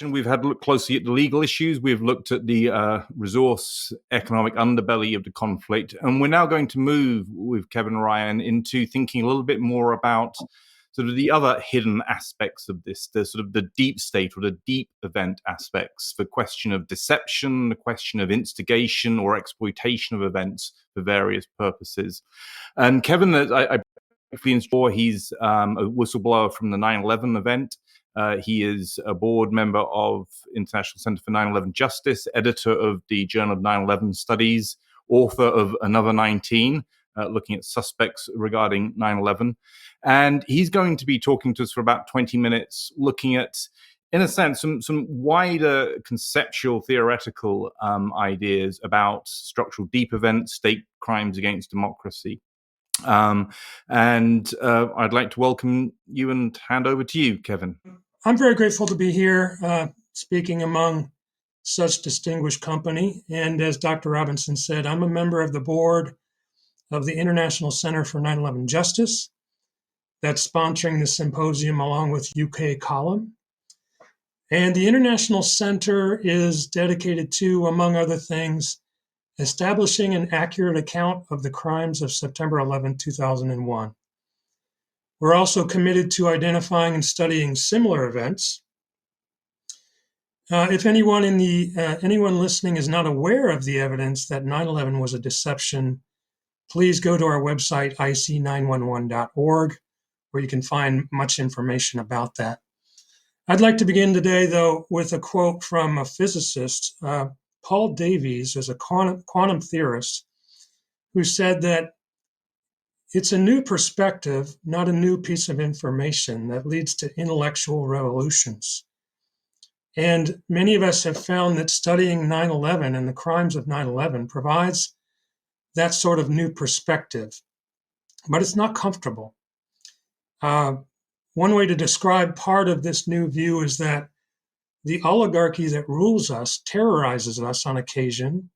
We've had a look closely at the legal issues. We've looked at the resource economic underbelly of the conflict. And we're now going to move with Kevin Ryan into thinking a little bit more about sort of the other hidden aspects of this, the sort of the deep state or the deep event aspects, the question of deception, the question of instigation or exploitation of events for various purposes. And Kevin, I he's a whistleblower from the 9/11 event. He is a board member of International Center for 9/11 Justice, editor of the Journal of 9/11 Studies, author of Another 19, looking at suspects regarding 9/11. And he's going to be talking to us for about 20 minutes, looking at, in a sense, some wider conceptual, theoretical ideas about structural deep events, state crimes against democracy. I'd like to welcome you and hand over to you, Kevin. I'm very grateful to be here speaking among such distinguished company. And as Dr. Robinson said, I'm a member of the board of the International Center for 9/11 Justice that's sponsoring the symposium along with UK Column. And the International Center is dedicated to, among other things, establishing an accurate account of the crimes of September 11, 2001. We're also committed to identifying and studying similar events. If anyone listening is not aware of the evidence that 9/11 was a deception, please go to our website, ic911.org, where you can find much information about that. I'd like to begin today, though, with a quote from a physicist. Paul Davies is a quantum theorist who said that it's a new perspective, not a new piece of information, that leads to intellectual revolutions. And many of us have found that studying 9/11 and the crimes of 9/11 provides that sort of new perspective, but it's not comfortable. One way to describe part of this new view is that the oligarchy that rules us terrorizes us on occasion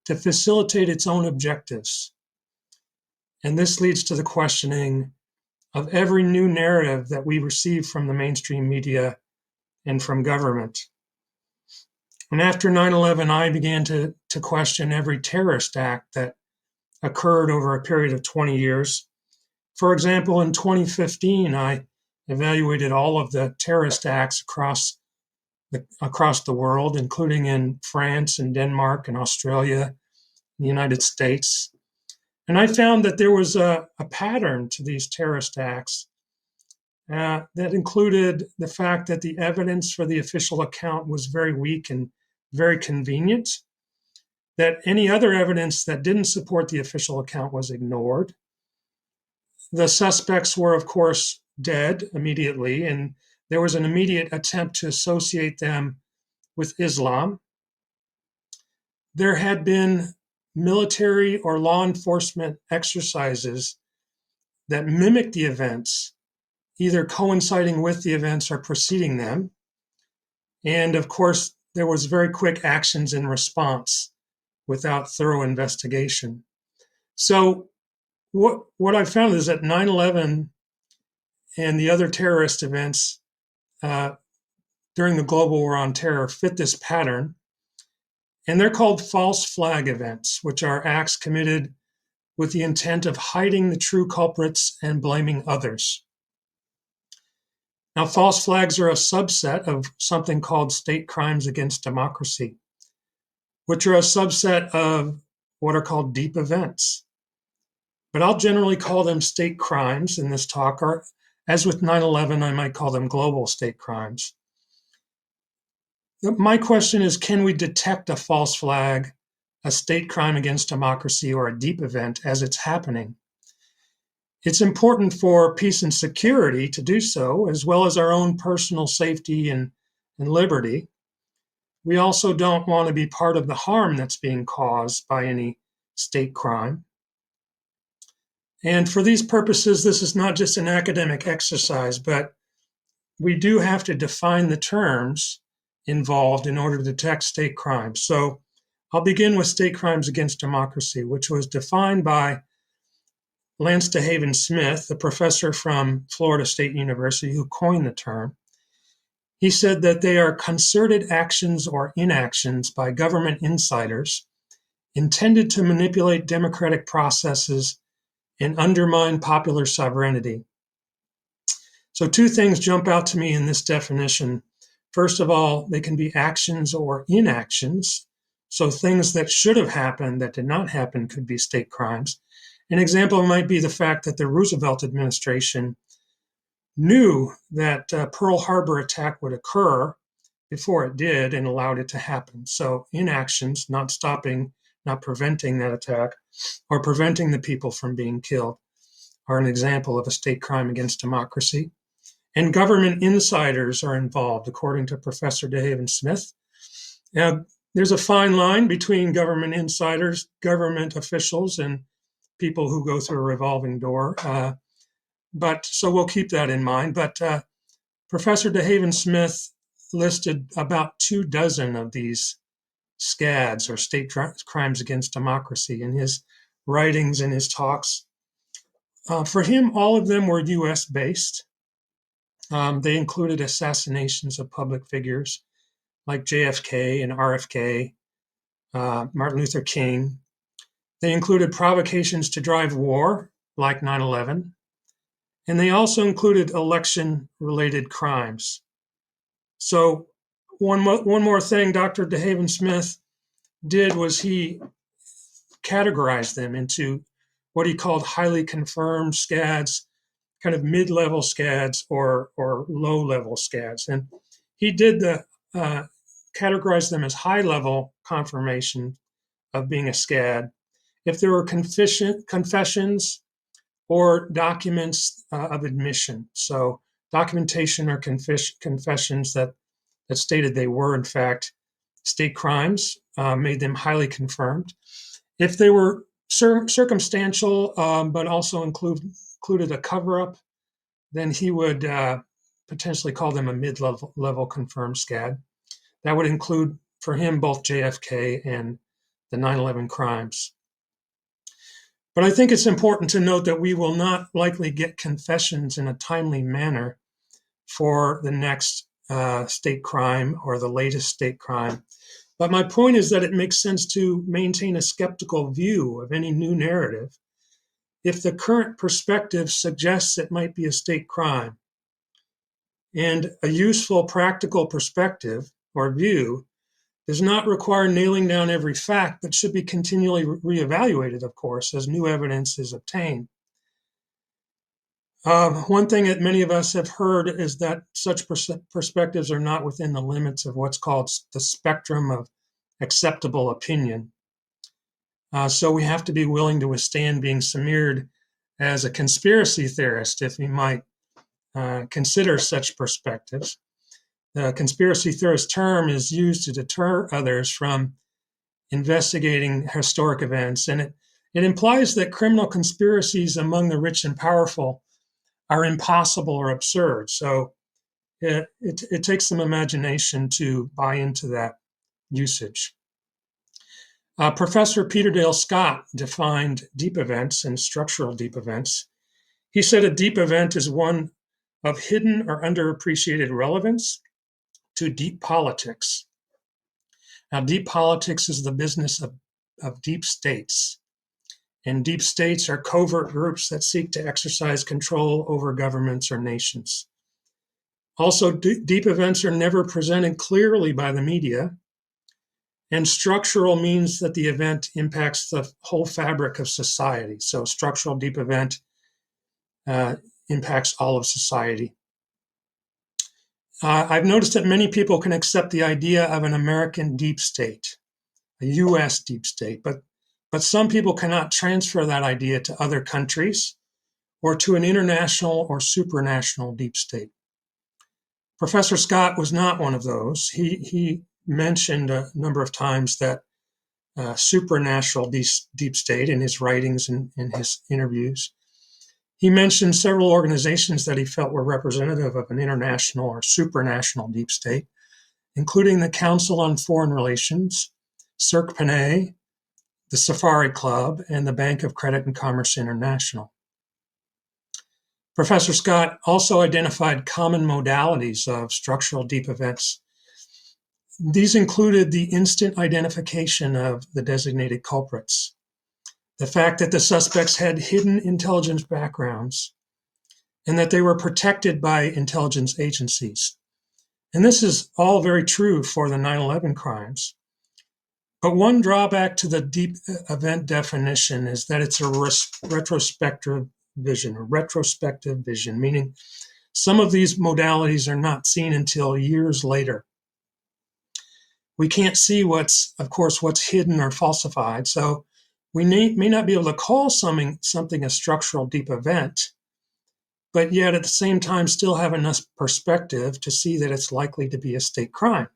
to facilitate its own objectives. And this leads to the questioning of every new narrative that we receive from the mainstream media and from government. And after 9/11, I began to question every terrorist act that occurred over a period of 20 years. For example, in 2015, I evaluated all of the terrorist acts across the world, including in France and Denmark and Australia, the United States. And I found that there was a pattern to these terrorist acts that included the fact that the evidence for the official account was very weak and very convenient, that any other evidence that didn't support the official account was ignored. The suspects were, of course, dead immediately, and there was an immediate attempt to associate them with Islam. There had been military or law enforcement exercises that mimicked the events, either coinciding with the events or preceding them. And of course, there was very quick actions in response without thorough investigation. So what I found is that 9/11 and the other terrorist events during the global war on terror fit this pattern. And they're called false flag events, which are acts committed with the intent of hiding the true culprits and blaming others. Now, false flags are a subset of something called state crimes against democracy, which are a subset of what are called deep events. But I'll generally call them state crimes in this talk, or as with 9/11, I might call them global state crimes. My question is, can we detect a false flag, a state crime against democracy, or a deep event as it's happening? It's important for peace and security to do so, as well as our own personal safety and liberty. We also don't want to be part of the harm that's being caused by any state crime. And for these purposes, this is not just an academic exercise, but we do have to define the terms involved in order to detect state crimes. So I'll begin with state crimes against democracy, which was defined by Lance DeHaven Smith, the professor from Florida State University who coined the term. He said that they are concerted actions or inactions by government insiders intended to manipulate democratic processes and undermine popular sovereignty. So, two things jump out to me in this definition. First of all, they can be actions or inactions. So, things that should have happened that did not happen could be state crimes. An example might be the fact that the Roosevelt administration knew that Pearl Harbor attack would occur before it did and allowed it to happen. So, inactions, not stopping, not preventing that attack, or preventing the people from being killed, are an example of a state crime against democracy. And government insiders are involved, according to Professor DeHaven Smith. Now, there's a fine line between government insiders, government officials, and people who go through a revolving door. But so we'll keep that in mind. But Professor DeHaven Smith listed about 24 of these SCADs, or state crimes against democracy, in his writings and his talks. For him, all of them were US based. They included assassinations of public figures like JFK and RFK, Martin Luther King. They included provocations to drive war, like 9/11. And they also included election-related crimes. So one more thing Dr. DeHaven Smith did was he categorized them into what he called highly confirmed SCADs, kind of mid-level SCADs, or low-level SCADs. And he did categorize them as high-level confirmation of being a SCAD if there were confessions or documents of admission. So documentation or confessions that stated they were, in fact, state crimes, made them highly confirmed. If they were circumstantial, but also included a cover-up, then he would potentially call them a mid-level confirmed SCAD. That would include, for him, both JFK and the 9/11 crimes. But I think it's important to note that we will not likely get confessions in a timely manner for the next state crime or the latest state crime. But my point is that it makes sense to maintain a skeptical view of any new narrative if the current perspective suggests it might be a state crime. And a useful, practical perspective or view does not require nailing down every fact, but should be continually reevaluated, of course, as new evidence is obtained. One thing that many of us have heard is that such perspectives are not within the limits of what's called the spectrum of acceptable opinion. So we have to be willing to withstand being smeared as a conspiracy theorist, if we might consider such perspectives. The conspiracy theorist term is used to deter others from investigating historic events, and it implies that criminal conspiracies among the rich and powerful are impossible or absurd. So it takes some imagination to buy into that usage. Professor Peter Dale Scott defined deep events and structural deep events. He said a deep event is one of hidden or underappreciated relevance to deep politics. Now, deep politics is the business of deep states. And deep states are covert groups that seek to exercise control over governments or nations. Also, deep events are never presented clearly by the media. And structural means that the event impacts the whole fabric of society. So structural deep event impacts all of society. I've noticed that many people can accept the idea of an American deep state, a US deep state, but some people cannot transfer that idea to other countries or to an international or supranational deep state. Professor Scott was not one of those. He mentioned a number of times that supranational deep state in his writings and in his interviews. He mentioned several organizations that he felt were representative of an international or supranational deep state, including the Council on Foreign Relations, Cirque Panay, the Safari Club, and the Bank of Credit and Commerce International. Professor Scott also identified common modalities of structural deep events. These included the instant identification of the designated culprits, the fact that the suspects had hidden intelligence backgrounds, and that they were protected by intelligence agencies. And this is all very true for the 9/11 crimes. But one drawback to the deep event definition is that it's a retrospective vision, meaning some of these modalities are not seen until years later. We can't see what's hidden or falsified, so we may not be able to call something a structural deep event, but yet at the same time still have enough perspective to see that it's likely to be a state crime.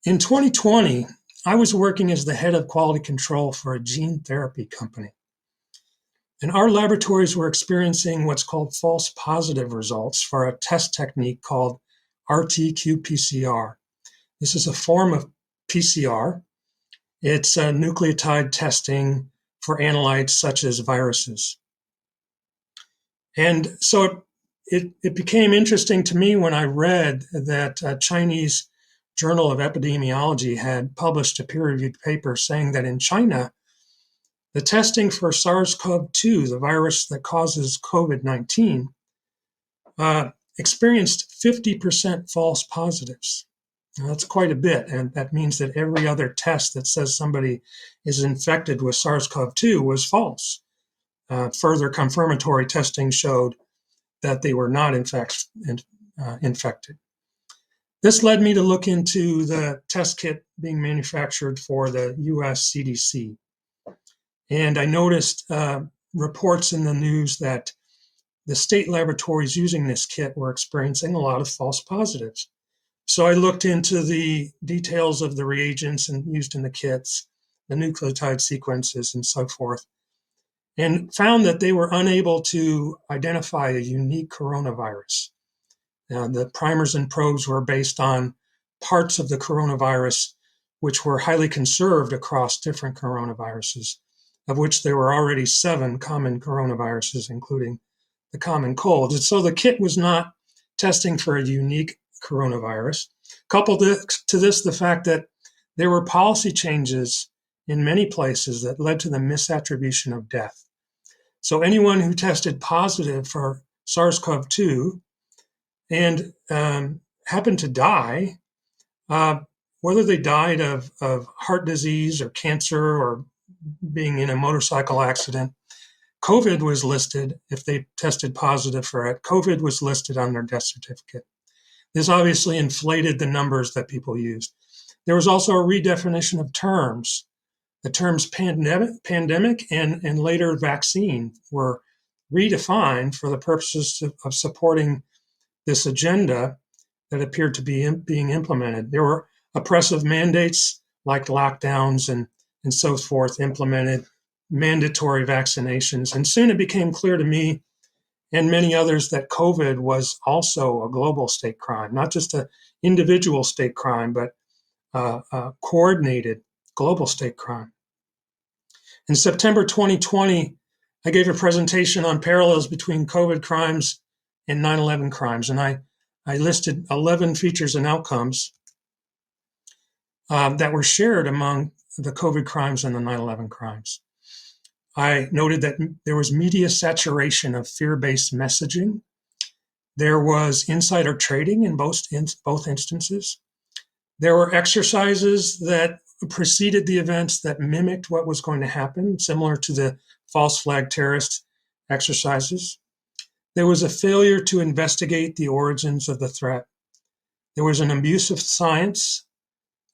In 2020, I was working as the head of quality control for a gene therapy company. And our laboratories were experiencing what's called false positive results for a test technique called RT-qPCR. This is a form of PCR. It's a nucleotide testing for analytes such as viruses. And so it became interesting to me when I read that a Chinese Journal of Epidemiology had published a peer-reviewed paper saying that in China, the testing for SARS-CoV-2, the virus that causes COVID-19, experienced 50% false positives. Now, that's quite a bit, and that means that every other test that says somebody is infected with SARS-CoV-2 was false. Further confirmatory testing showed that they were not in fact infected. This led me to look into the test kit being manufactured for the US CDC. And I noticed reports in the news that the state laboratories using this kit were experiencing a lot of false positives. So I looked into the details of the reagents used in the kits, the nucleotide sequences, and so forth, and found that they were unable to identify a unique coronavirus. The primers and probes were based on parts of the coronavirus which were highly conserved across different coronaviruses, of which there were already 7 common coronaviruses, including the common cold. And so the kit was not testing for a unique coronavirus. Coupled to this, the fact that there were policy changes in many places that led to the misattribution of death. So anyone who tested positive for SARS-CoV-2 and happened to die, whether they died of heart disease or cancer or being in a motorcycle accident, COVID was listed. If they tested positive for it, COVID was listed on their death certificate. This obviously inflated the numbers that people used. There was also a redefinition of terms. The terms pandemic and later vaccine were redefined for the purposes of supporting this agenda that appeared to be being implemented. There were oppressive mandates like lockdowns and so forth implemented, mandatory vaccinations. And soon it became clear to me and many others that COVID was also a global state crime, not just an individual state crime, but a coordinated global state crime. In September 2020, I gave a presentation on parallels between COVID crimes and 9/11 crimes, and I listed 11 features and outcomes that were shared among the COVID crimes and the 9/11 crimes. I noted that there was media saturation of fear-based messaging. There was insider trading in both instances. There were exercises that preceded the events that mimicked what was going to happen, similar to the false flag terrorist exercises. There was a failure to investigate the origins of the threat. There was an abuse of science,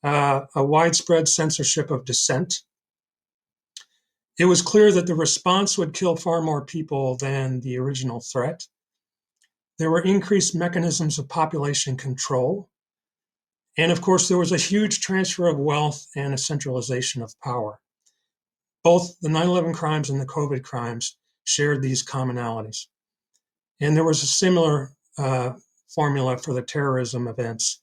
a widespread censorship of dissent. It was clear that the response would kill far more people than the original threat. There were increased mechanisms of population control. And of course, there was a huge transfer of wealth and a centralization of power. Both the 9/11 crimes and the COVID crimes shared these commonalities. And there was a similar formula for the terrorism events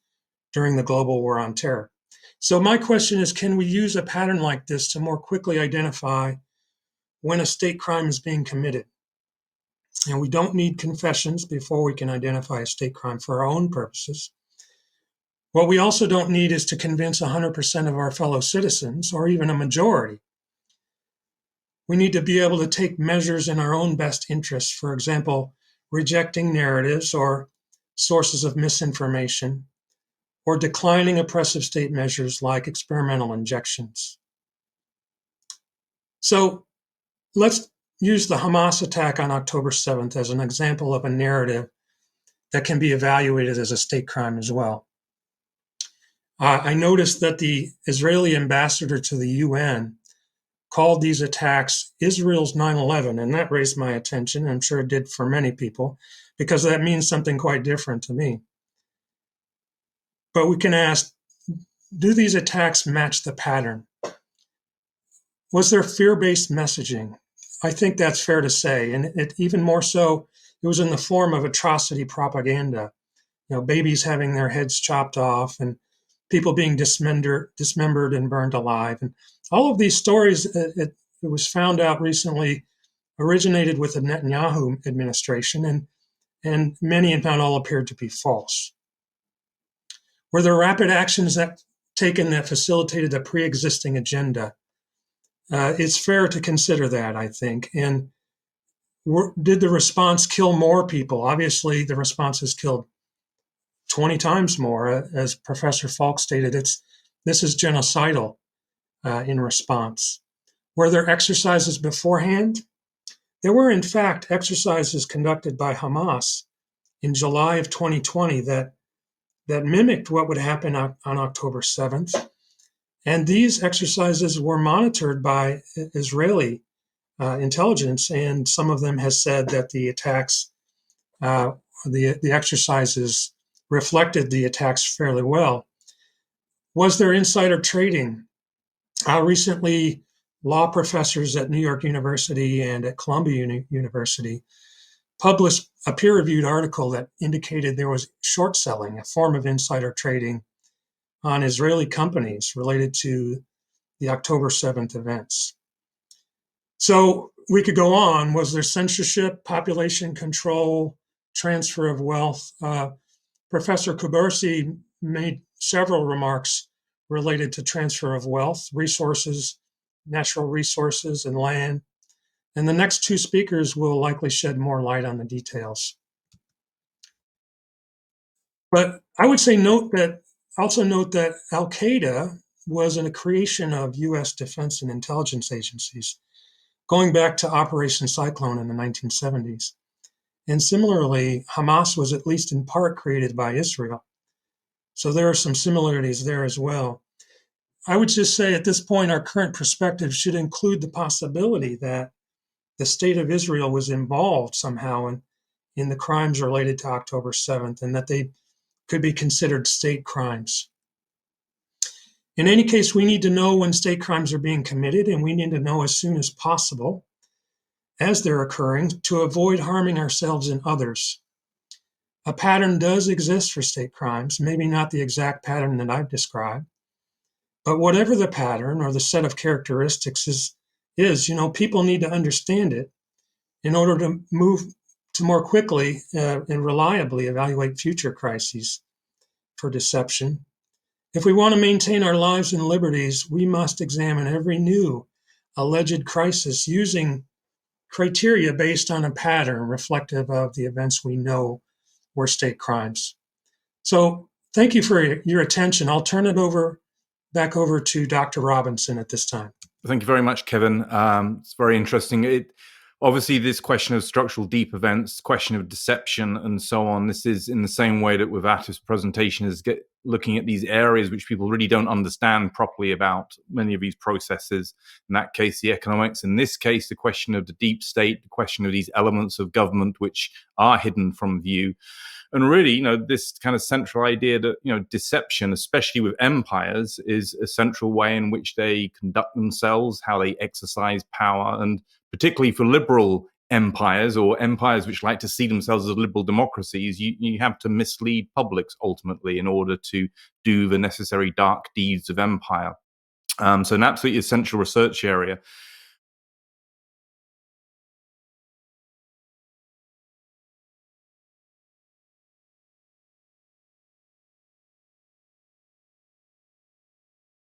during the global war on terror. So my question is, can we use a pattern like this to more quickly identify when a state crime is being committed. And we don't need confessions before we can identify a state crime for our own purposes. What we also don't need is to convince 100% of our fellow citizens, or even a majority. We need to be able to take measures in our own best interests, for example, rejecting narratives or sources of misinformation, or declining oppressive state measures like experimental injections. So let's use the Hamas attack on October 7th as an example of a narrative that can be evaluated as a state crime as well. I noticed that the Israeli ambassador to the UN called these attacks Israel's 9/11, and that raised my attention. I'm sure it did for many people, because that means something quite different to me. But we can ask, do these attacks match the pattern? Was there fear-based messaging? I think that's fair to say, and even more so, it was in the form of atrocity propaganda. Babies having their heads chopped off, and people being dismembered and burned alive. And all of these stories, it was found out recently, originated with the Netanyahu administration, and many, if not all, appeared to be false. Were there rapid actions taken that facilitated a pre-existing agenda? It's fair to consider that, I think. And did the response kill more people? Obviously, the response has killed 20 times more. As Professor Falk stated, this is genocidal in response. Were there exercises beforehand? There were, in fact, exercises conducted by Hamas in July of 2020 that mimicked what would happen on October 7th. And these exercises were monitored by Israeli intelligence, and some of them has said that the attacks, the exercises reflected the attacks fairly well. Was there insider trading? Recently, law professors at New York University and at Columbia University published a peer-reviewed article that indicated there was short selling, a form of insider trading, on Israeli companies related to the October 7th events. So we could go on. Was there censorship, population control, transfer of wealth? Professor Kubersi made several remarks related to transfer of wealth, resources, natural resources, and land. And the next two speakers will likely shed more light on the details. But I would say note that Al-Qaeda was a creation of U.S. defense and intelligence agencies, going back to Operation Cyclone in the 1970s. And similarly, Hamas was at least in part created by Israel. So there are some similarities there as well. I would just say at this point, our current perspective should include the possibility that the state of Israel was involved somehow in the crimes related to October 7th, and that they could be considered state crimes. In any case, we need to know when state crimes are being committed, and we need to know as soon as possible as they're occurring to avoid harming ourselves and others. A pattern does exist for state crimes, maybe not the exact pattern that I've described, but whatever the pattern or the set of characteristics is, people need to understand it in order to move to more quickly and reliably evaluate future crises for deception. If we want to maintain our lives and liberties, we must examine every new alleged crisis using criteria based on a pattern reflective of the events we know were state crimes. So thank you for your attention. I'll turn it back over to Dr. Robinson at this time. Thank you very much, Kevin. It's very interesting. Obviously, this question of structural deep events, question of deception, and so on, this is in the same way that with Atif's presentation is looking at these areas which people really don't understand properly about many of these processes. In that case, the economics. In this case, the question of the deep state, the question of these elements of government which are hidden from view. And really, this kind of central idea that, deception, especially with empires, is a central way in which they conduct themselves, how they exercise power, and particularly for liberal empires or empires which like to see themselves as liberal democracies, you have to mislead publics ultimately in order to do the necessary dark deeds of empire. So an absolutely essential research area.